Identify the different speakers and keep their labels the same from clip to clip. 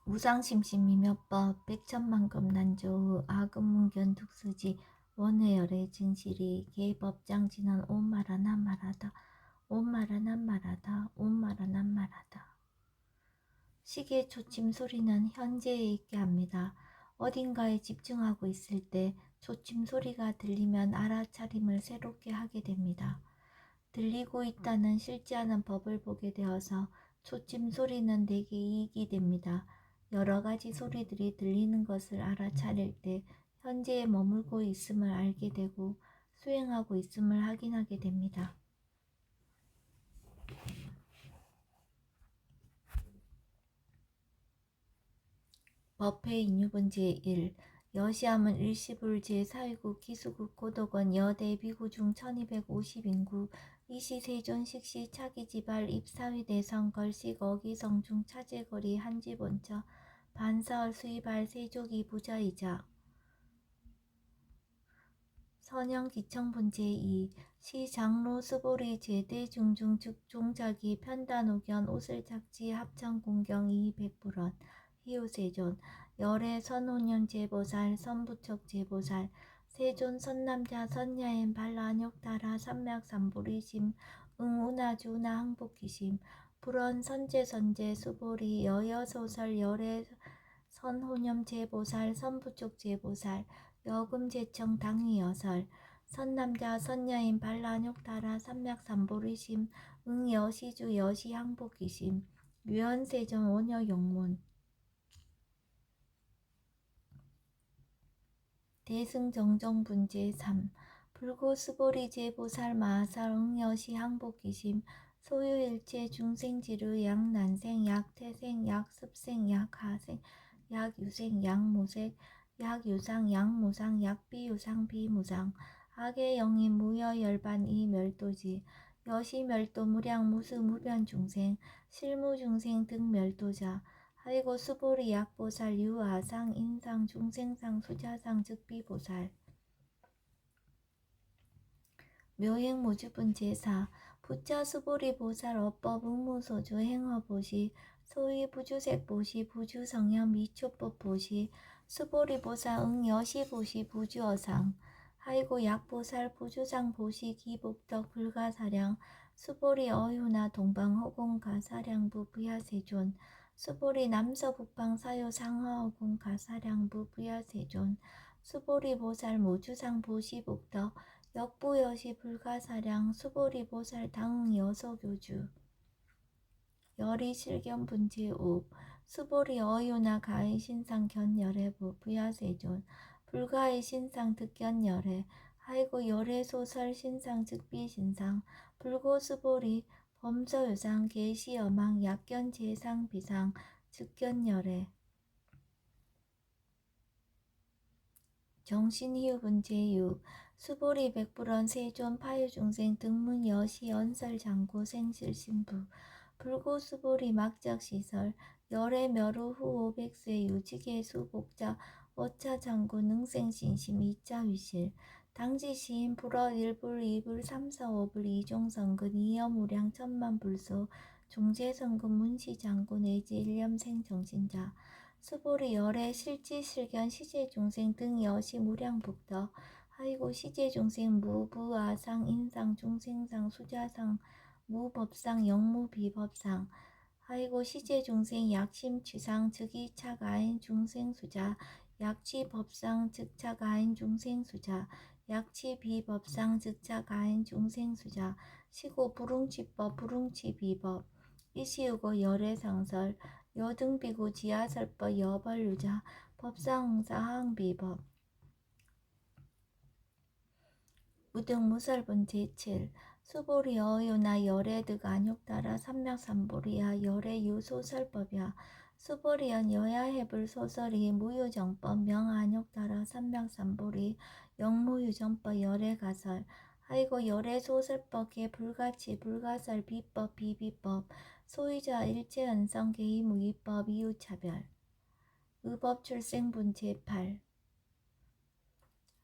Speaker 1: 우상심신미묘법 백천만급 난조의 아금문견 득수지 원회열의 진실이 개법장진은 온마라 난말하다 온마라 난말하다 온마라 난말하다. 시계 초침 소리는 현재에 있게 합니다. 어딘가에 집중하고 있을 때 초침 소리가 들리면 알아차림을 새롭게 하게 됩니다. 들리고 있다는 실제하는 법을 보게 되어서 초침 소리는 내게 이익이 됩니다. 여러 가지 소리들이 들리는 것을 알아차릴 때 현재에 머물고 있음을 알게 되고 수행하고 있음을 확인하게 됩니다. 법회 인유본 제1 여시함은 일시불 제4위국 기수국 고덕원 여대 비구중 1250인구 이시세존 식시 차기지발 입사위 대성 걸식 어기성중 차제거리 한지본처 반사얼 수의발 세조기 부자이자 선영기청분 제2 시장로 수보리 제대중중 즉종자기 편단오견 옷을착지 합창공경 이백불원 희우세존 열애 선호년 제보살 선부척 제보살 세존 선남자 선야엔 발라욕다라 삼맥삼보리심 응우나주나 항복기심 불원 선제선제 수보리 여여소설 열애 선호념 제보살 선부척 제보살 여금제청 당위여설 선남자 선야인 발라욕다라 삼맥삼보리심 응여시주 여시항복기심 유연세전 원여용문 대승정정분 제3 불고수보리 제보살 마하살 응여시 항복기심 소유일체 중생지르 약난생 약태생 약습생 약하생 약유생 약모색 약유상 약무상 약비유상 비무상 악의 영인 무여열반 이멸도지 여시멸도 무량무수 무변중생 실무중생 등 멸도자 하이고 수보리 약보살 유아상 인상 중생상 수자상 즉비보살 묘행무주분 제4 부처 수보리 보살 어법 의무소주 행어보시 소위 부주색보시 부주성현 미초법 보시 수보리 보살 응여시보시 부주어상 하이고 약보살 부주상 보시 기복덕 불가사량 수보리 어유나 동방허공 가사량부 부야세존 수보리 남서북방 사요 상하허공 가사량부 부야세존 수보리 보살 무주상 보시복덕 역부여시 불가사량 수보리 보살 당응 여서교주 열이실견분 제5 수보리 어유나 가의 신상 견열애부 부야세존 불가의 신상 득견열애 하이고 열애소설 신상 즉비신상 불고수보리 범서유상 계시여망 약견 제상 비상 즉견열애 정신희우분 제6 수보리 백불원 세존 파유중생 등문 여시 연설장구 생실신부 불고수보리 막작시설 열애 멸후 후 500세 유지계수 복자 어차장구 능생신심 이자위실 당지시인 불어 1불 2불 3사 5불 이종성근 이여무량 천만불소 종제성근 문시장구 내지 일념생정신자 수보리 열애 실지실견 시제중생 등 여시 무량복덕 하이고 시제중생 무부아상 인상 중생상 수자상 무법상 영무비법상 하이고 시제중생 약심취상 즉이차가인 중생수자 약취법상 즉차가인 중생수자 약취비법상 즉차가인 중생수자 시고 불응취법 불응취비법 이시우고 열애상설 여등비구 지하설법 여벌유자 법상응사 항비법 무등무설분 제7 수보리 어유나 열애득 안욕따라 삼맥삼보리야 열애유소설법이야 수보리연 여야해불 소설이 무유정법 명안욕따라 삼맥삼보리 영무유정법 열애가설 하이고 열애소설법 개불가치 불가설 비법 비비법 소유자 일체연성 개의무기법 이유차별 의법출생분 제8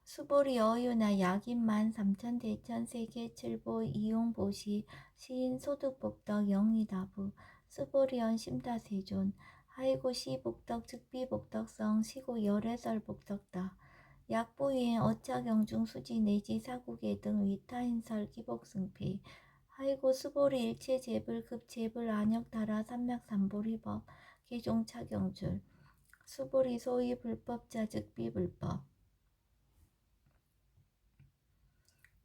Speaker 1: 수보리 어유나 약인만 삼천대천 세계칠보 이용보시 시인 소득복덕 영리다부 수보리언 심다세존 하이고 시복덕 즉비복덕성 시고 열애설복덕다. 약부인 어차경중 수지 내지 사국의 등 위타인설 기복승피. 하이고 수보리 일체 재불 급 재불 안역 달아 삼맥 삼보리법 개종 차경줄. 수보리 소위 불법자 즉비불법.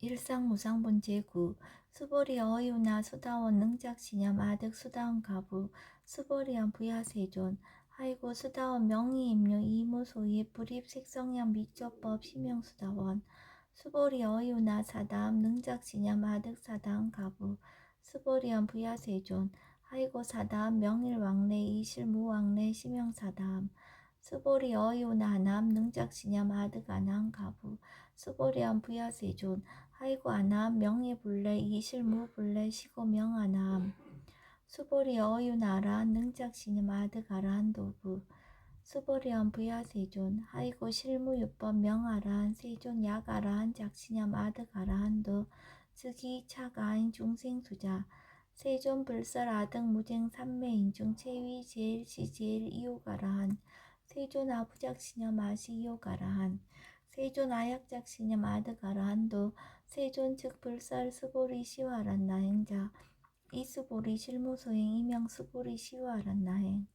Speaker 1: 일상무상본 제9 수보리 어이우나 수다원 능작시념 아득 수다원 가부 수보리언 부야세존. 하이고 수다원 명의임료 이무소입 불입식성형 미조법 심형수다원. 수보리 어이우나 사담 능작시념 아득 사담 가부 수보리언 부야세존. 하이고 사담 명일왕래 이실무왕래 심형사담. 수보리 어이우나 하남 능작시념 아득 아남 가부 수보리언 부야세존. 하이고 아남 명예불래 이실무불래 시고 명아남. 수보리 어유나라 능작시념 아득아란 도부. 수보리언 부야세존. 하이고 실무유법 명아란 세존 약아란 작시념 아득아란도 즉이 차가인 중생수자. 세존 불설 아득 무쟁 삼매인중 체위 제일 시제일 이요가라한. 세존 아부작시념 아시이요가라한. 세존 아약작시념 아득아란도 세존 즉 불설 수보리 시와란 나행자. 이수보리 실무소행 이명 수보리 시와란 나행.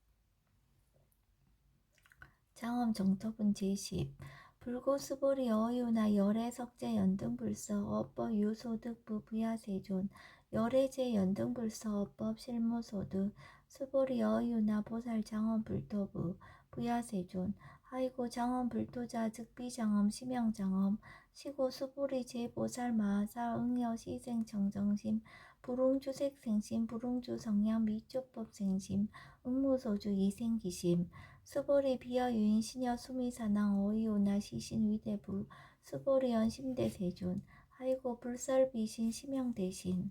Speaker 1: 장엄 정토분 제10 불고 수보리 어유나 열애 석재 연등불서 어법 유소득부 부야세존. 열애제 연등불서 어법 실무소득 수보리 어유나 보살 장엄 불토부 부야세존. 하이고 장엄 불토자 즉비장엄 심형장엄 시고 수보리 제보살 마하사 응여 시생 정정심 불웅주색생심 불웅주 성향 미조법 생심 응무소주 이생기심. 수보리 비여유인 시녀 수미사낭 어이오나 시신 위대부 수보리언 심대세존. 하이고 불설비신 심형대신.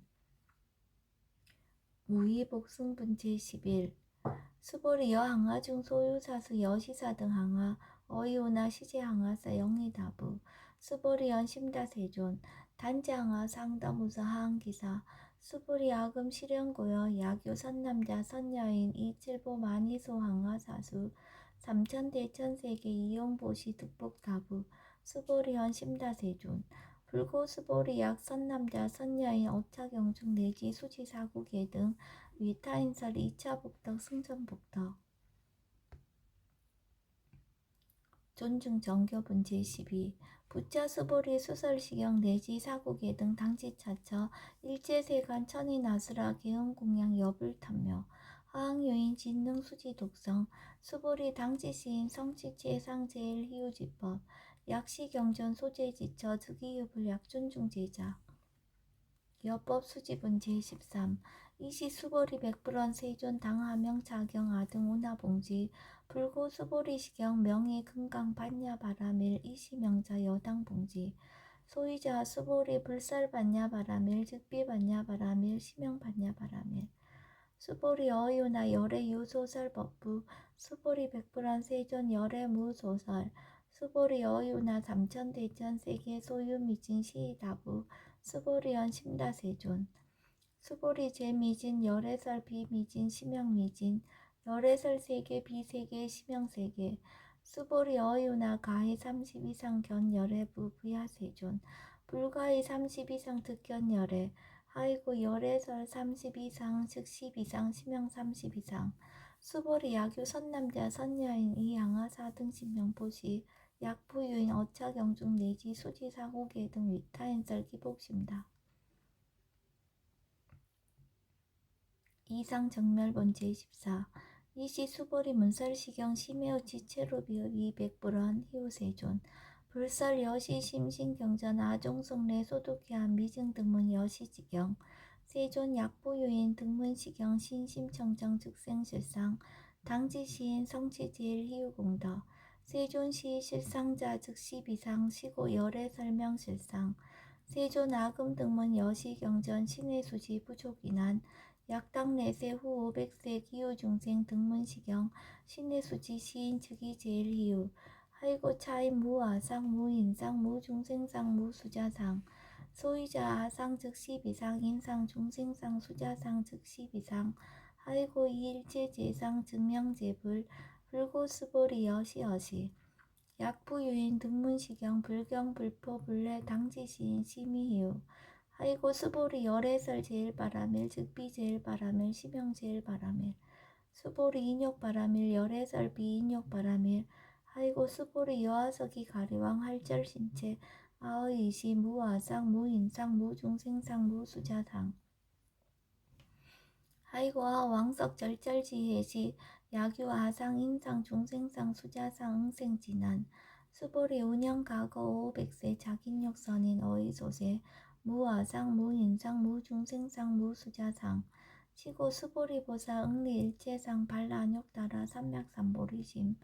Speaker 1: 무의복승분 제11 수보리 여항하중 소유사수 여시사 등 항하 어이오나 시제항하사 영리다부 수보리언 심다세존. 단지항하 상다무사 하항기사 수보리 아금 실현고여 야교 선남자 선여인 이칠보 만이소 항하사수 삼천대천세계 이용보시 득복다부 수보리언 심다세존. 불고 수보리 약 선남자 선여인 어차경중 내지 수지사국예 등 위타인설 2차 복덕 승전복덕. 존중 정교분 제12 부차 수보리 수설시경 내지 사국예 등 당지차처 일제세간 천인아수라 개음공양 여불탐묘 하항요인 진능 수지 독성 수보리 당지시인 성취체 상제일 희우지법 약시경전 소재지처 즉이유불 약존중 제자. 여법 수지분 제13 이시 수보리 백불원 세존 당하명 자경 아등 운하봉지 불고 수보리 시경 명의 금강 반야 바라밀 이시 명자 여당 봉지 소이자 수보리 불살 반야 바라밀 즉비 반야 바라밀 시명 반야 바라밀 수보리 어유나 열애 유소설 법부 수보리 백불원 세존 열애 무소설 수보리 어유나 삼천대천 세계 소유 미진 시다부 수보리언 심다세존. 수보리 제미진 열애설 비미진 심형미진 열애설 세계 비세계 심형세계 수보리 어유나 가히 30 이상 견 열애부 부야세존. 불가히 30 이상 득견 열애 하이고 열애설 30 이상 즉 10 이상 심형 30 이상 수보리 야교 선남자 선여인 이양하 4등 신명보시 약부유인 어차경중 내지 수지사고계 등 위타인설 기복심다. 이상정멸본 제14 이시 수보리 문설시경 심해우 지체로비읍 이백불원 희우세존 불설 여시 심신경전 아종성례 소독해한 미증등문 여시지경 세존 약부유인 등문시경 신심청정 즉생실상 당지시인 성취제일 희우공덕 세존시 실상자 즉시 비상 시고 열애 설명실상 세존 아금 등문 여시경전 신의수지 부족인한 약당 내세 후 500세 기후중생 등문시경 신의수지 시인 즉이 제일 희우 하이고 차인 무아상 무인상 무중생상 무수자상 소이자 아상 즉시 비상 인상 중생상 수자상 즉시 비상 아이고 이일제제상 증명제불 불고스보리 여시여시 약부유인 등문시경 불경불포 불례 당지시인 심의희우 아이고 수보리 열애설 제일바라밀 즉비제일바라밀 심형제일바라밀 수보리 인욕바라밀 열애설 비인욕바라밀 아이고 수보리 여하석이 가리왕 할절신체 아의이시 무아상 무인상 무중생상 무수자상 아이고 왕석 절절지혜시 야규 아상 인상 중생상 수자상 응생진한 수보리 운영가거 500세 자긴욕선인 어이소세 무아상 무인상 무중생상 무수자상 시고 수보리보사 응리일체상 발라욕따라 삼맥삼보리심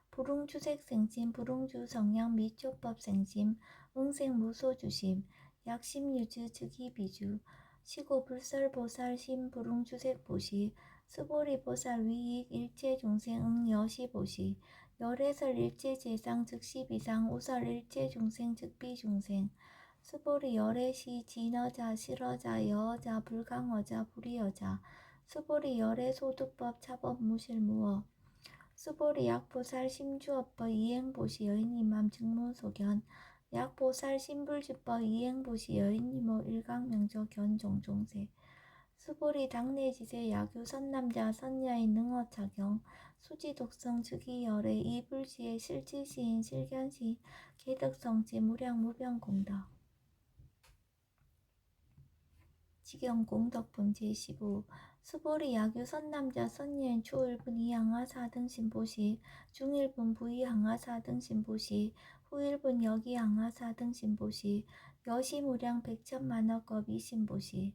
Speaker 1: 불웅주색생심 불웅주성량 미초법생심 응생무소주심 약심유주 즉이비주 시고불설보살 심불웅주색보시 수보리보살 위익 일체중생 응여시보시 열애설 일체재상 즉시비상 우설 일체중생 즉비중생 수보리 열애시 진어자 실어자 여어자 불강어자 불이어자 수보리 열애소득법 차법 무실무어 수보리 약보살 심주업법 이행보시 여인이맘 증무소견 약보살 신불주법 이행보시 여인이모 일강명조 견종종세 수보리 당내지세 야규 선남자 선야인 능어차경 수지독성 즉이열애 이불시의 실지시인 실견시 개덕성지 무량무병공덕 지경공덕분 제15 수보리 야규 선남자 선예인 초일분 이항하 4등 신보시 중일분 부이항하 4등 신보시 후일분 여기항하 4등 신보시 여시무량 백천만억겁 이신보시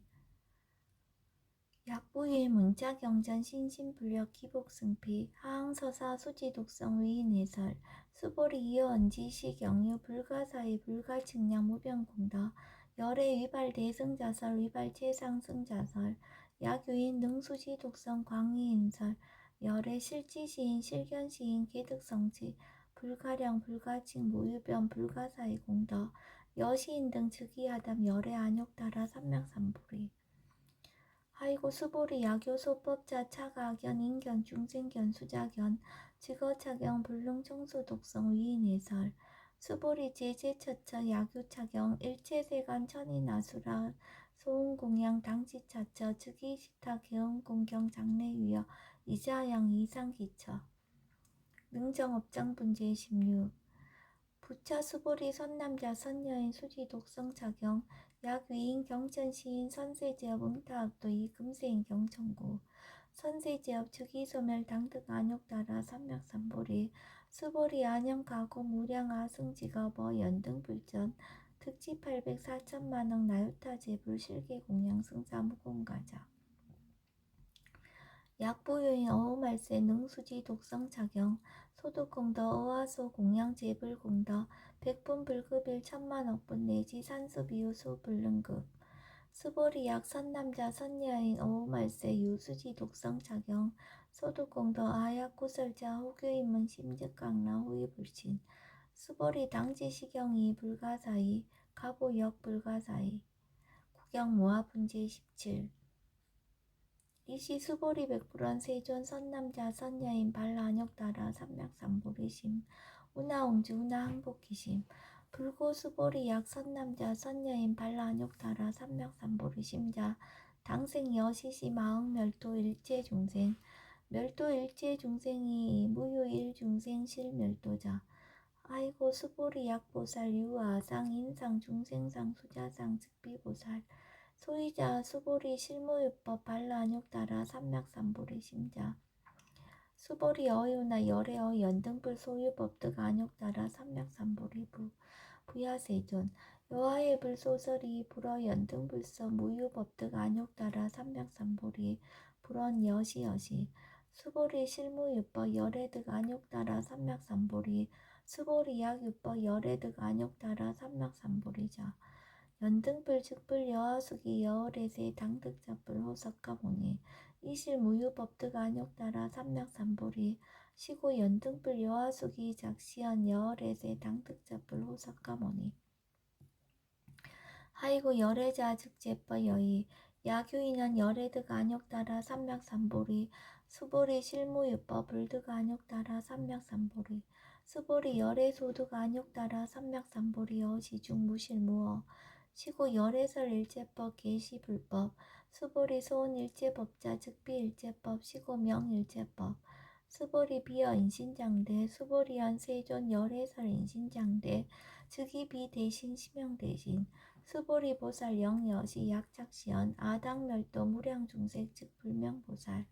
Speaker 1: 약부유의 문자경전 신신불력 기복승피 하항서사 수지독성 위인해설 수보리 이어언지 시경유 불가사의 불가측량 무병공덕 열애 위발 대승자설 위발 최상승자설 약유인 능수지 독성 광의인설 열애 실지시인 실견시인 개득성치 불가량 불가칭 무유변 불가사의 공덕 여시인 등 즉위하담 열애 안욕따라 삼맥삼보리 아이고 수보리 야교 소법자 차가견 인견 중생견 수자견 직어차경 불능청수 독성 위인해설 수보리 제제처처 야교차경 일체세간 천인아수라 소음공양 당지차처 즉이시타 개음공경 장래위여 이자양 이상기처 능정업장분제 16 부처 수보리 선남자 선여인 수지 독성차경 약위인 경천시인 선세제업 응타업도이 금세인 경천구 선세제업 즉이소멸 당득 안욕따라 삼맥삼보리 수보리 안영가고 무량아승직업어 연등불전 특지 800 4천만억 나유타제불 실계공양 승사무공가자 약보유인 어우말세 능수지 독성차경 소득공덕 어화소 공양제불공덕 백분 불급일 천만억분 내지 산수비유 수불능급 수보리약 선남자 선여인 어우말세 유수지 독성차경 소득공덕 아약구설자 호교인문 심즉강라 후이불신 수보리 당지시경이 불가사이 가보역 불가사이 구경모아분제 17 이시 수보리 백불원 세존 선남자 선여인 발라안욕따라 삼맥삼보리심 운하옹주 운하항복기심 불고 수보리 약 선남자 선여인 발라안욕따라 삼맥삼보리심자 당생 여시시 마흥 멸도 일체중생 멸도 일체중생이 무유 일중생 실멸도자 아이고 수보리 약보살 유아상 인상 중생상 수자상 즉비보살 소이자 수보리 실무유법 발라안욕따라 삼맥삼보리 심자 수보리 어유나 열애어 연등불 소유법득 안욕따라 삼맥삼보리 부야세존 여하의 불소설이 불어 연등불서 무유법득 안욕따라 삼맥삼보리 불원 여시여시 수보리 실무유법 열애득 안욕따라 삼맥삼보리 수보리 약유법 열애득 안욕따라 삼맥삼보리자 연등불 즉불 여하수기 여월에세 당득자불 호석가모니 이실 무유법득 안욕따라 삼맥삼보리 시고 연등불 여하수기 작시연 여월에세 당득자불 호석가모니 하이고 열애자 즉제법 여의 야규인은 열애득 안욕따라 삼맥삼보리 수보리 실무유법 불득 안욕따라 삼맥삼보리 수보리 열애소득 안욕따라 삼맥삼보리 어시중 무실무어 시고 열애설 일제법 계시불법 수보리 소은 일제법자 즉비 일제법 시고 명일제법 수보리 비어 인신장대 수보리연 세존 열애설 인신장대 즉이 비대신 심형대신 수보리 보살 영여시 약착시연 아당멸도 무량중색 즉 불명보살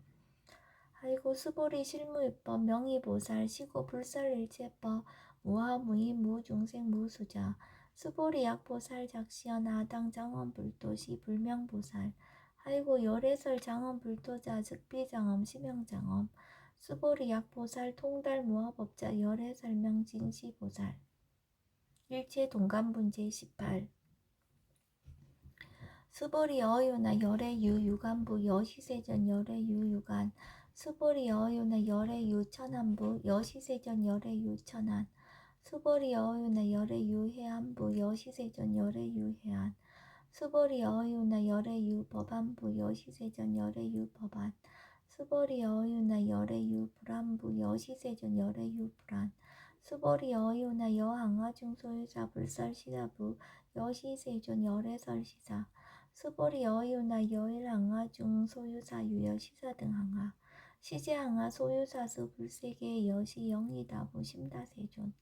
Speaker 1: 아이고 수보리 실무유법 명의보살 시고 불설일체법 무하무인 무중생 무수자 수보리 약보살 작시연 아당 장엄불도시 불명보살 아이고 열애설 장엄불도자 즉 비장엄 심형장엄 수보리 약보살 통달 무화법자 열애설명 진시보살 일체 동간분제 18 수보리 어유나 열애유 유간부 여시세전 열애유 유간 수보리 어유나 열애유 천안부 여시세전 열애유 천안 수보리 어유나 열애유 해안부 여시세전 열애유 해안 수보리 어유나 열애유 법안부 여시세전 열애유 법안 수보리 어유나 열애유 불안부 여시세전 열애유 불안 수보리 어유나 여항아중 소유자 불설시사부 여시세존 열애설시사 수보리 어유나 여일항아중 소유사 유여 시사 등 항아 시제항아 소유사수 불세계 여시 영이다부 심다세존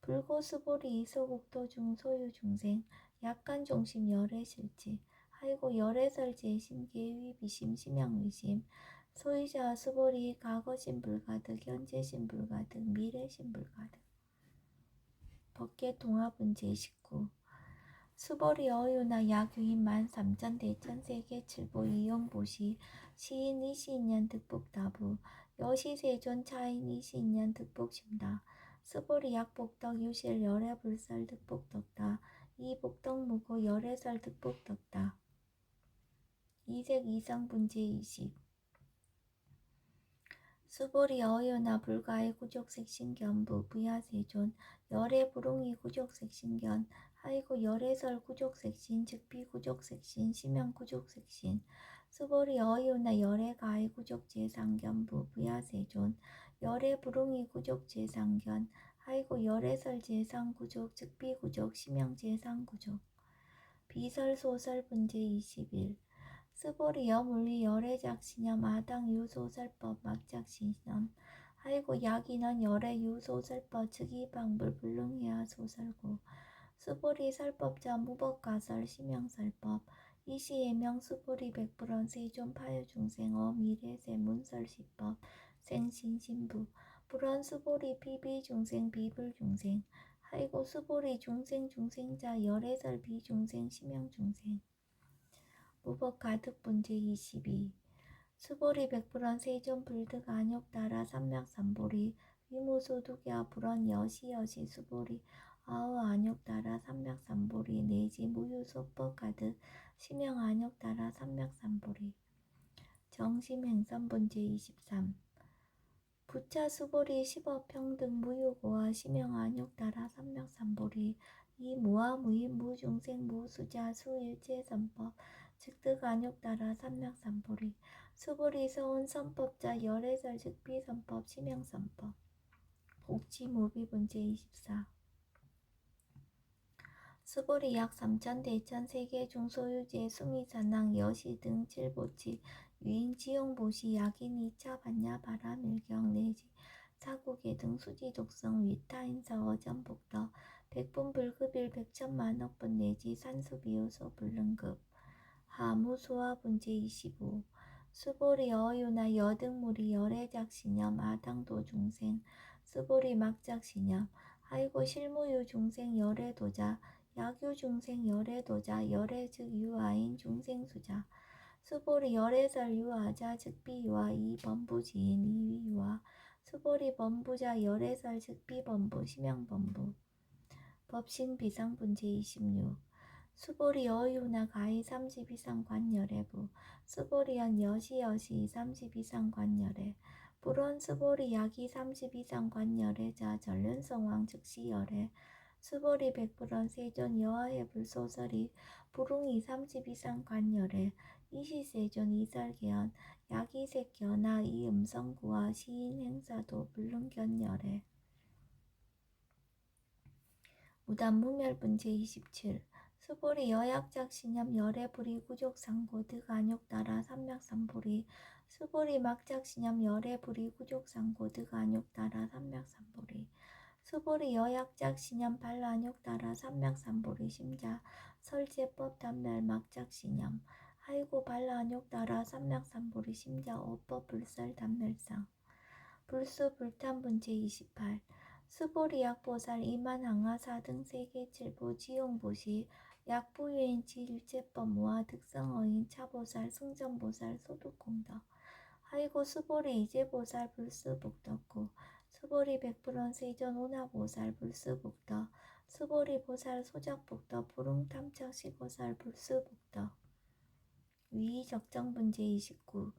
Speaker 1: 불고 수보리 이소국도중 소유중생 약간종심 열애실지 하이고 열애설제 심계위 비심 심양위심 소유자 수보리 과거심 불가득 현재심 불가득 미래심 불가득 법계 통합은 제19 수보리 어유나 야규인 13,000 대천 세계 칠보 이용보시 시인 이시인년 득복다부 여시세존 차인 이시인년 득복심다 수보리 약복덕 유실 열애불설 득복덕다 이복덕무고 열애설 득복덕다 이색 이상분제 20 수보리 어유나 불가의 구족색신견부 부야세존 열애 불웅이 구족색신견 하이고 열애설 구족색신 즉비 구족색신 심형 구족색신 수보리 어유나 열애 가의 구족제상견부 부야세존 열애 불웅이 구족제상견 하이고 열애설 제상구족 즉비 구족 심형 제상구족 비설 소설 분제 21 수보리 여물리 열애작신염 아당 유소설법 막작신염 하이고 약인원 열애 유소설법 즉이방불 불능해야 소설고 수보리 설법자 무법가설 심형설법 이시예명 수보리 백불원 세존 파유중생어 미래세 문설시법 생신신부 불원 수보리 비비중생 비불중생 하이고 수보리 중생자 열애설 비중생 심형중생 무법 가득분제 22 수보리 백불원 세존 불득 안욕따라 삼맥삼보리 위무소득야 불원 여시 수보리 아우 안욕따라 삼맥삼보리 내지 무유소법 가득 심형 안욕따라 삼맥삼보리 정심행선분제 23 부차 수보리 십업평등 무유고와 심형 안욕따라 삼맥삼보리 이 무아무인 무중생 무수자 수일체선법 즉득 안욕따라 삼맥삼보리 수보리 서운 선법자 열애설 즉비선법 심형선법 복지무비분제 24 수보리 약 3,000 대천 세계 중소유제 수미산낭 여시 등 칠보치 유인 지용보시 약인 2차 반야 바람일경 내지 사국계 등 수지 독성 위타인서 어전복더 백분불급일 백천만억분 내지 산수비요소 불능급 하무소화분제 25 수보리 어유나 여등무리 열애작신염 아당도중생 수보리 막작신염 하이고 실무유 중생 열애도자 약유중생 열애도자 열애 즉 유아인 중생수자 수보리 열애설 유아자 즉비유아 이범부지인 이위유아 수보리 범부자 열애설 즉비범부 심형범부 법신비상분제 26 수보리 어유나 가히 30 이상 관열애부 수보리연 여시 30 이상 관열애 불원 수보리 약이 30 이상 관열애자 전륜성왕 즉시 열애 수보리 백불원 세존 여하의 불소설이 불웅이 30 이상 관열애 이시세존 이설계연 야기색견하 이음성구와 시인행사도 불능견열애 무단무멸분 제27 수보리 여약작신염 열애불이구족상고 득안욕따라 삼맥삼보리 수보리 막작신염 열애불이구족상고 득안욕따라 삼맥삼보리 수보리 여약작신염 발라안욕따라 삼맥삼보리 심자 설제법 단멸 막작신염 하이고 발라안욕따라 삼맥삼보리 심자 오법 불설 단멸상 불수 불탄분 제28 수보리 약보살 이만항하사 등 세계칠보 지용보시 약부유인 지일제법무와 특성어인 차보살 승전보살 소득공덕 하이고 수보리 이제보살 불수복덕구 수보리 백불원 세전 오나보살 불수복덕 수보리 보살 소작복덕 부릉탐척시보살 불수복덕 위적정분 제29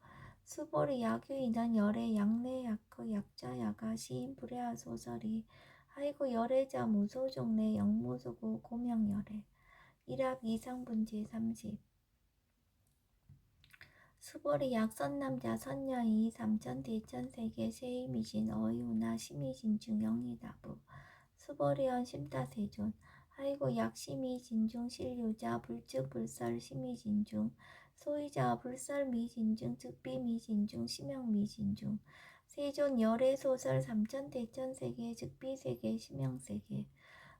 Speaker 1: 수보리 야규인은 열애 양내 약허 약좌 야가 시인 불애하 소설이 하이고 열애자 무소종내 영무소고 고명열애 일합 이상분 제30 수보리 약선남자 선녀이 삼천 대천세계 세이미진 어이우나 시미진중 영이다부 수보리언 심다세존 하이고 약시미진중 실류자 불측불설 시미진중 소이자 불설미진중 즉비미진중 심영미진중 세존 열애소설 삼천대천세계 즉비세계 심영세계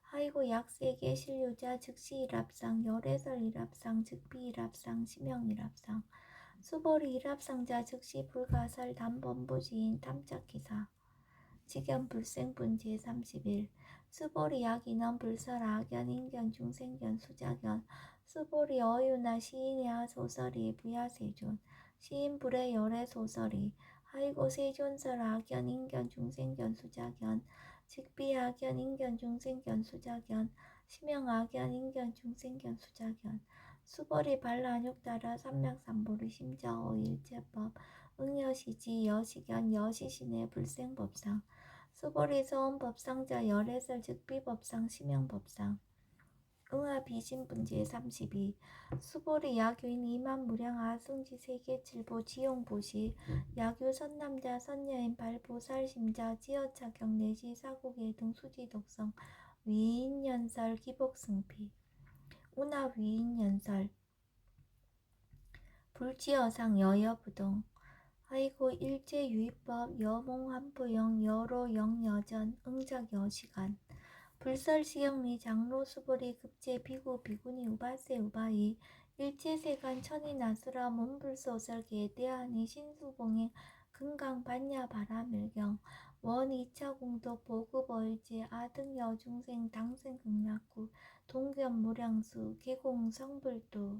Speaker 1: 하이고 약세계 실류자 즉시일합상 열애설일합상 즉비일합상 심영일합상 수보리 일합상자 즉시 불가설 단범부지인 탐착기사 직연 불생분 제31 수보리 약인원 불설 악연 인견 중생견 수작연 수보리 어유나 시인야 소설이 부야세존 시인 불의 열애 소설이 하이고 세존설 악연 인견 중생견 수작연 직비 악연 인견 중생견 수작연 심형 악연 인견 중생견 수작연 수보리 발라안욕따라 삼맥삼보리 심자어 일제법 응여시지 여시견 여시신의 불생법상 수보리 소원법상자 열애설 즉비법상 심형법상 응아비신분 제32 수보리 야규인 이만무량 아승지 세계칠보 지용보시 야규 선남자 선녀인 발보살심자 지어차경 내지 사국의 등 수지독성 위인연설 기복승피 운하 위인연설 불지어상 여여부동 하이고 일제유의법 여몽한포영 여로영여전 응작여시간 불설시영리 장로수보리 급제 비구 비구니 우바세 우바이 일제세간 천이나수라 문불소설계 대한이 신수봉행 금강 반야 바라멸경 원 2차 공도 보급어일제 아등여 중생 당생 극락구 동견 무량수 계공 성불도